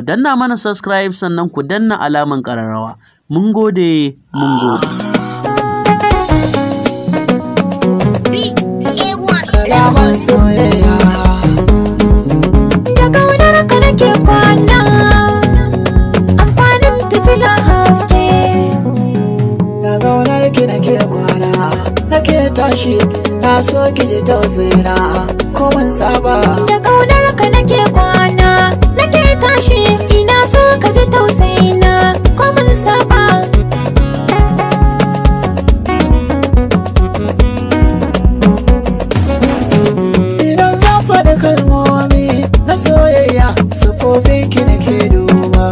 danna mana subscribe sannan ku danna alaman ƙararrawa. Mun gode, mun gode. Kalaman soyayya da ƙaunar ka nake kwana, amfanin fitila haske. Da ƙaunar ki nake kwana, nake tashi, na so ki ji tausayina ko mun saba. Da ƙaunar ka nake kwana, nake tashi, ina so ka ji tausayina ko mun saba. Da kalmomi na soyayya, sufofin ki nake duba,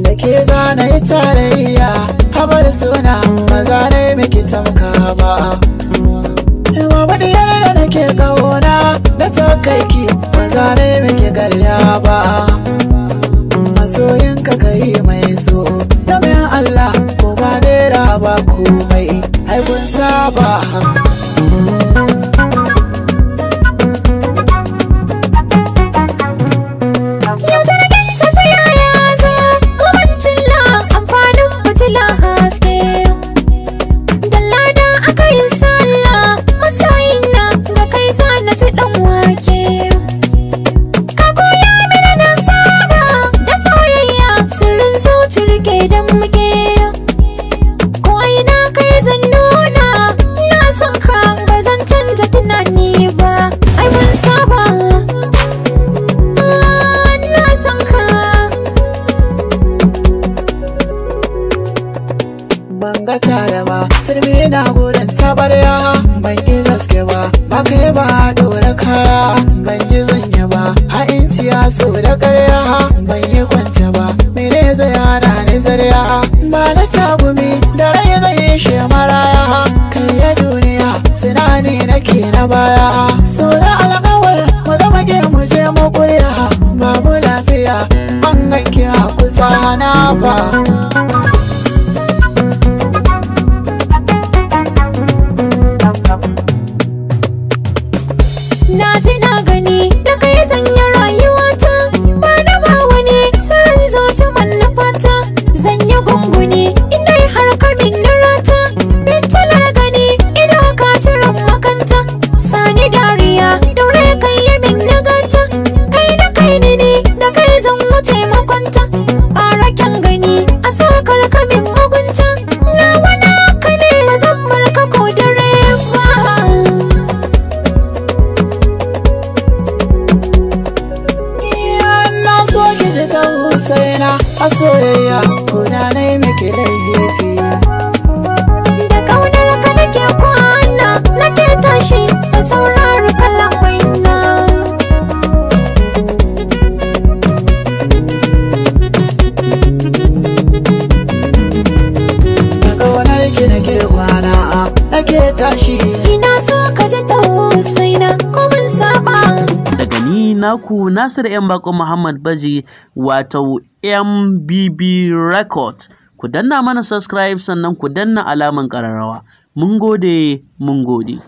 da ke zana yi tarayya, habar suna maza ne miki tamka ba. Mamadiyar da nake kauna da takaiki, maza ne miki garya ba. Masoyinka ka yi mai so, da mai Allah ko ba naira ba komai, ai kun saba. Banga tare ba, turmi na gurin tabarya, ban yi gaske ba, kai ba dora kaya, ban ji zanya ba, ha'inci ya so da karya, ban yi kwance ba, mene zai hana ni zarya, ba na tagumi da rai zai shi maraya, kai ya duniya tunani nake na baya, so da alƙawar mu zama ke mu je mu ƙurya, babu lafiya an ganki a kusa hana fa. Na ji na gani da kai sanya rayuwata, ba da ba wani sirrin zoci mallafata, zan yi gunguni inda har ka min rata, bintalar gani ido ka ciran makanta, sani dariya daure kai yi min naganta, kai da kai ne da kai zan wuce makwanta, ƙara kyan gani a sakar ka min mugunta, na wana ka ne zan barka ko dare ba. Husaina a soyayya kuna na yi miki laifi, da ƙaunar ka nake kwana, nake tashi da saurari kalamai na. Da ƙaunar ki nake kwana, nake tashi, ina so ka ji tausaina ko mun saba. Daga ni naku Nasir Bako Muhammad Baji, wato MBB Record. Ku danna mana subscribe sannan ku danna alaman ƙararrawa. Mun gode, mun gode.